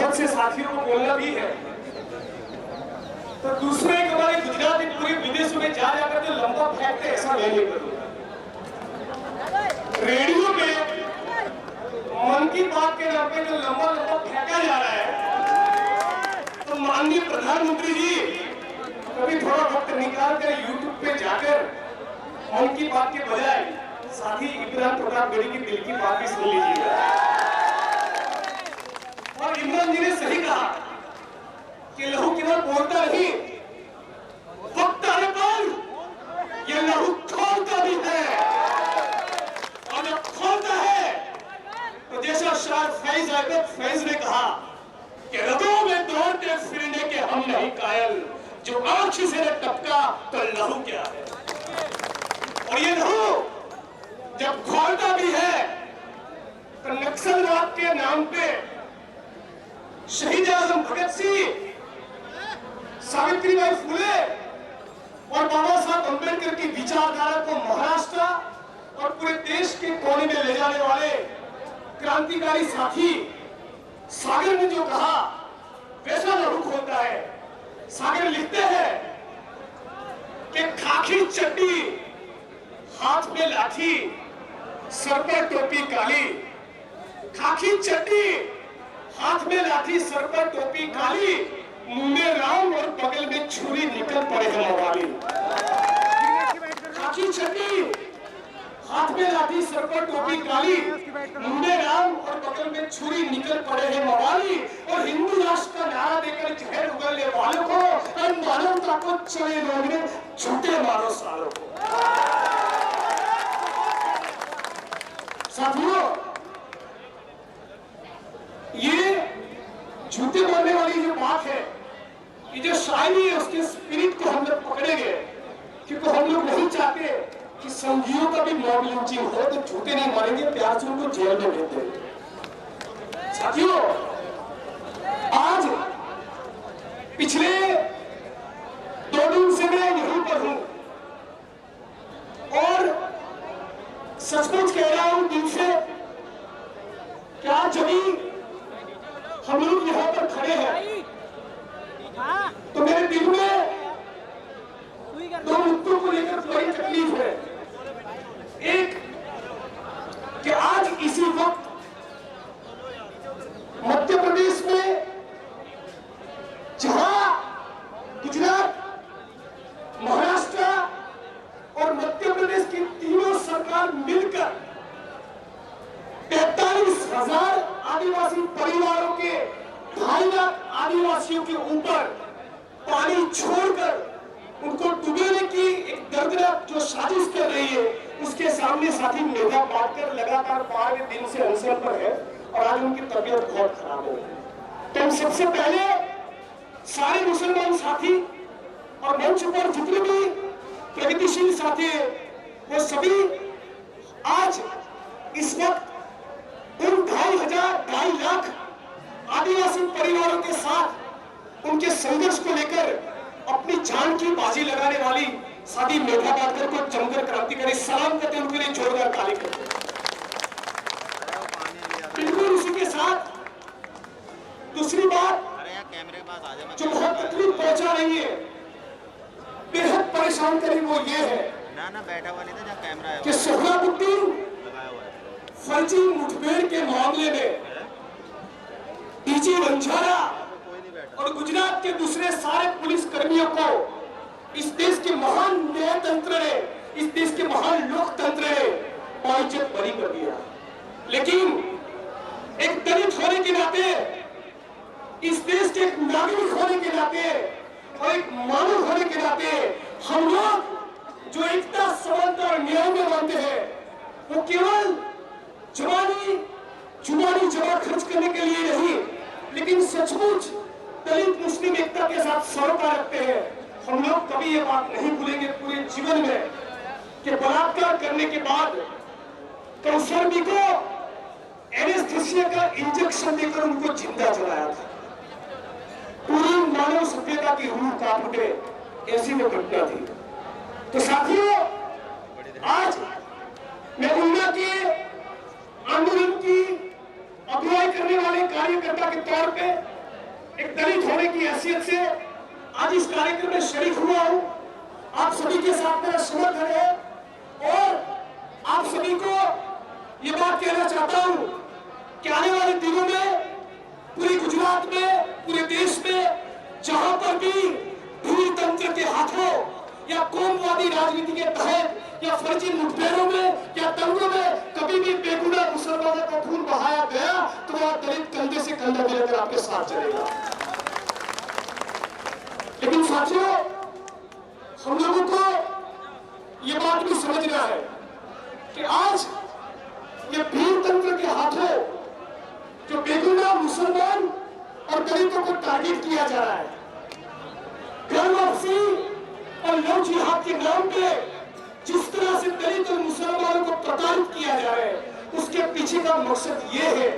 बहुत से साथियों को बोलना भी है। तो दूसरे एक हमारे गुजराती पूरे विदेशों में जा जाकर जो लंबा फेंकते ऐसा मैं नहीं करूंगा। रेडियो में मन की बात के नाम पे जो लंबा लंबा फेंका जा रहा है, तो माननीय प्रधानमंत्री जी कभी थोड़ा वक्त निकाल कर यूट्यूब पे जाकर मन की बात के बजाय साथी इमरान प्रतापगढ़ी की दिल की बात भी सुन लीजिएगा। और इमरान जी ने सही कहा कि लहू केवल बोलता नहीं, वक्त आने पर ये लहू खोलता भी है। और जब खोलता है तो जैसा शायर फैज अहमद फैज ने कहा कि रगों में दौड़ते फिरने के हम नहीं कायल, जो आंख से ने टपका तो लहू क्या है। और ये लहू जब खोलता भी है तो नक्सलवाद के नाम पे शहीद आजम भगत सिंह, सावित्रीबाई फुले और बाबा साहब अंबेडकर की विचारधारा को महाराष्ट्र और पूरे देश के कोने में ले जाने वाले क्रांतिकारी साथी सागर ने जो कहा वैसा लहू खोलता है। सागर लिखते हैं कि खाकी चड्डी, हाथ में लाठी, सर पर टोपी काली। खाकी चड्डी, हाथ में लाठी, सर पर टोपी काली, मुंह में राम और बगल में छुरी, निकल पड़े हैं मवाली। खाकी चड्डी, हाथ में लाठी, सर पर टोपी काली, मुंह में राम और बगल में छुरी, निकल पड़े हैं मवाली। और हिंदू राष्ट्र का नारा देकर जहर उगलने वालों को और मानवता को चले लोगों झूठे मारो सालों को। साथियों, ये झूठे बोलने वाली जो बात है, ये जो शायरी है, उसके स्पिरिट को हम लोग पकड़ेंगे, क्योंकि हम लोग नहीं चाहते कि संघियों का भी मॉब लिंचिंग हो। तो झूठे नहीं मारेंगे, प्यार से उनको जेल में भेज देंगे। साथियों, आज पिछले 2 दिन से मैं यहीं पर हूं और सचमुच कह रहा हूं दिल से, क्या जभी हम लोग यहाँ पर खड़े हैं तो मेरे दिल में 2 मुद्दों को लेकर बड़ी तकलीफ है। एक कि आज इसी वक्त मध्य प्रदेश में जहां गुजरात, महाराष्ट्र और मध्य प्रदेश की तीनों सरकार मिलकर 43,000 आदिवासी परिवारों के 2.5 लाख आदिवासियों के ऊपर पानी छोड़कर उनको डुबोने की एक दर्दनाक जो साजिश कर रही है, उसके सामने साथी मेधा पाटकर लगातार 12वें दिन से अनशन पर है और आज उनकी तबीयत बहुत खराब हो। तो हम सबसे पहले सारे मुसलमान साथी और मंच पर जितने भी प्रगतिशील साथी है, वो सभी आज इस वक्त उन 2.5 लाख आदिवासी परिवारों के साथ उनके संघर्ष को लेकर अपनी जान की बाजी लगाने वाली साथी मेधा पाटकर को जमकर क्रांतिकारी सलाम करते हैं, उनके लिए जोरदार ताली करते हैं। बिल्कुल उसी के साथ दूसरी बात जो बहुत तकलीफ पहुंचा रही है, बेहद परेशान करी, वो ये है कि सोहराबुद्दीन फर्जी मुठभेड़ के मामले में डीजी बंजारा और गुजरात के दूसरे सारे पुलिस कर्मियों को इस देश के महान न्यायतंत्र ने, इस देश के महान लोकतंत्र ने बाइज्जत बरी कर दिया। लेकिन एक दलित होने के नाते, इस देश के एक नागरिक होने के नाते और एक मानव होने के नाते हम लोग जो एकता, समानता और न्याय में मानते हैं, वो केवल जुबानी जमा खर्च करने के लिए नहीं, लेकिन सचमुच दलित मुस्लिम एकता के साथ सरोकार रखते हैं। हम लोग कभी ये बात नहीं भूलेंगे पूरे जीवन में कि बलात्कार करने के बाद कौसर बी को एनेस्थीसिया का इंजेक्शन देकर उनको जिंदा जलाया था। पूरी मानव सभ्यता की रूह कांप उठे, ऐसी वो घटना थी। तो साथियों, आज मैं उन्ना के आंदोलन की अगुवाई करने वाले कार्यकर्ता के तौर पे एक दलित होने की हैसियत से आज इस कार्यक्रम में शरीक हुआ हूं। आप सभी के साथ मेरा समर्थन है और आप सभी को ये बात कहना चाहता हूं कि आने वाले दिनों में पूरे गुजरात में, पूरे देश में जहां पर भी भीड़ तंत्र के हाथों या कौमवादी राजनीति के तहत या फर्जी मुठभेड़ों में या दंगों में कभी भी बेगुनाह मुसलमानों का खून बहाया गया तो वह दलित कंधे से कंधा मिलाकर आपके साथ चलेगा। लेकिन साथियों, हम लोगों को यह बात भी समझना है कि आज ये भीड़ तंत्र के हाथों जो बेगुनाह मुसलमान और दलितों को टारगेट किया जा रहा है, घर वापसी और लव जिहाद के नाम पे जिस तरह से दलित और मुसलमानों को प्रताड़ित किया जा रहा है, उसके पीछे का मकसद ये है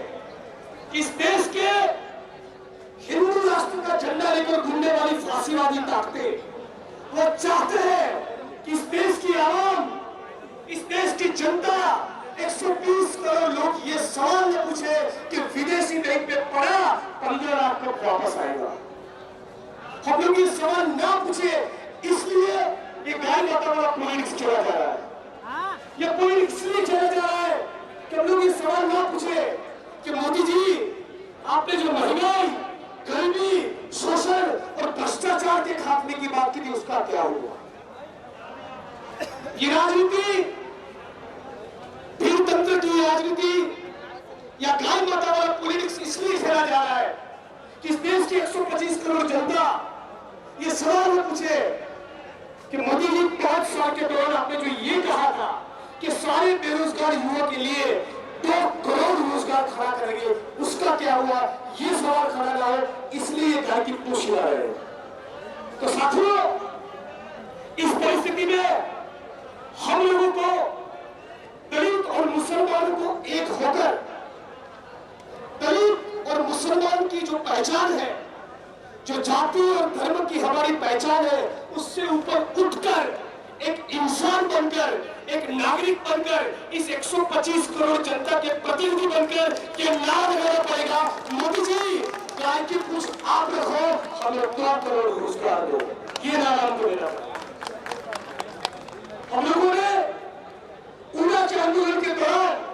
कि इस देश के हिंदू राष्ट्र का झंडा लेकर घूमने वाली फांसीवादी ताकतें वो चाहते हैं कि इस देश की आवाम, इस देश की जनता, 120 करोड़ लोग ये सवाल न पूछे कि विदेशी बैंक पे पड़ा 15 लाख कब वापस आएगा। हम लोग ये सवाल ना पूछे, इसलिए ये गाय माता वाला पॉलिटिक्स चला जा रहा है। ये पॉलिटिक्स इसलिए चला जा रहा है कि हम लोग ये सवाल ना पूछे कि मोदी जी आपने जो महंगाई, गरीबी, शोषण और भ्रष्टाचार के खात्मे की बात की थी, उसका क्या हुआ। ये राजनीति, भीड़ तंत्र की राजनीति या गाय माता वाला पॉलिटिक्स इसलिए खेला जा रहा है कि इस देश की 125 करोड़ जनता ये सवाल न पूछे कि मोदी जी 5 साल के दौरान आपने जो ये कहा था कि सारे बेरोजगार युवाओं के लिए 2 करोड़ रोजगार खड़ा करेंगे, उसका क्या हुआ। ये सवाल खड़ा ना हो, इसलिए गाय की पूछ ला रहे हैं। तो साथियों, इस परिस्थिति में हम लोगों को, दलित और मुसलमानों को एक होकर दलित और मुसलमान की जो पहचान है, जो जाति और धर्म की हमारी पहचान है, उससे ऊपर उठकर एक इंसान बनकर, एक नागरिक बनकर, इस 125 करोड़ जनता के प्रतिनिधि बनकर के नाम लगाना पड़ेगा। मोदी जी, गाय की पूछ आप रखो, हमें 2 करोड़ रोजगार दो, ये नाम हमको लेना पड़ेगा। हम लोगों ने ऊना के आंदोलन के दौरान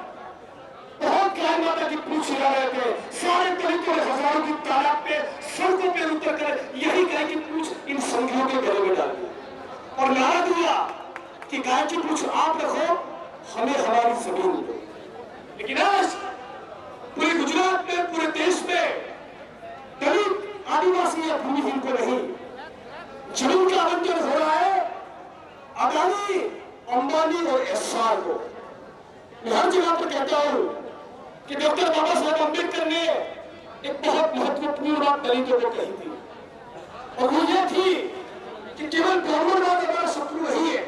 बहुत गाय माता की पूछ हिला रहे थे। सारे दलितों ने हजारों की तादाद पे सड़कों पर उतर कर यही गाय की पूछ इन संघियों के गले में डाल दी और नारा दिया कि गाय की पूछ आप रखो, हमें हमारी जमीन दो। लेकिन आज पूरे गुजरात में, पूरे देश में दलित, आदिवासी या भूमिहीन को नहीं, जमीन का आवंटन हो रहा है अदानी, अंबानी और एस्सार को। मैं हर जगह पर कहता हूं कि डॉक्टर बाबा साहब अम्बेडकर ने एक बहुत महत्वपूर्ण बात दलितों को कही थी और वो ये थी कि केवल ब्राह्मणवाद हमारा शत्रु नहीं है,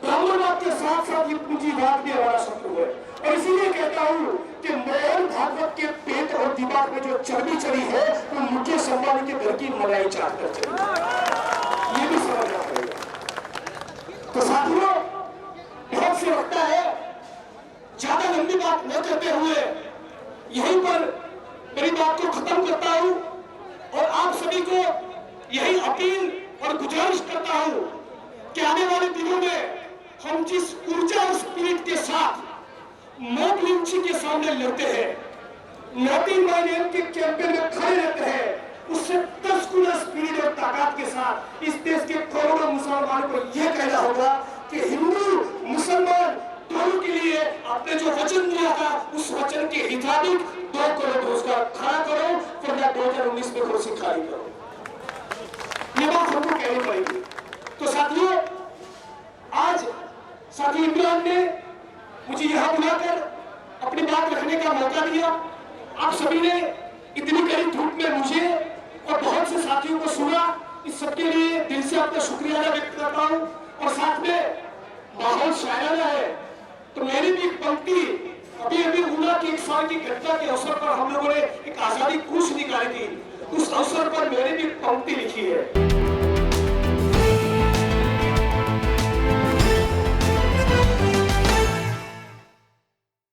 ब्राह्मणवाद के साथ साथ ये पूंजीवाद भी हमारा शत्रु है। और इसीलिए कहता हूं कि मोहन भागवत के पेट और दिमाग में जो चर्बी चढ़ी है वो मुकेश अंबानी के घर की मलाई चाट कर चली, ये भी समझना पड़ेगा। तो साथियों, बहुत से लगता है, ज्यादा लंबी बात न करते हुए यहीं पर मेरी बात को खत्म करता हूं और आप सभी को यही अपील और गुजारिश करता हूं कि आने वाले दिनों में हम जिस ऊर्जा और स्पिरिट के साथ मॉब लिंचिंग के सामने लड़ते हैं, नोटिंग माय नेम के कैंपेन में खड़े रहते हैं, उससे 10 गुना स्पिरिट और ताकत के साथ इस देश के करोड़ों मुसलमानों को यह कहना होगा कि हिंदू मुसलमान दोनों के लिए आपने जो वचन दिया था, उस वचन के मुताबिक 2 करोड़ रोजगार खड़ा करो, वरना 2019 में कुर्सी खाली करो। ये बात हमको कहनी पड़ेगी। तो साथियों, आज साथी इमरान ने मुझे यहां बुलाकर अपनी बात रखने का मौका दिया। आप सभी ने इतनी कड़ी धूप में मुझे और बहुत से साथियों को सुना, इस सबके लिए दिल से आपका शुक्रिया व्यक्त करता हूं। और साथ में माहौल शायराना है, तो मेरी भी एक पंक्ति अभी ऊना की 1 साल की घटना के अवसर पर हम लोगों ने एक आजादी कूच निकाली थी, उस अवसर पर मैंने भी पंक्ति लिखी है।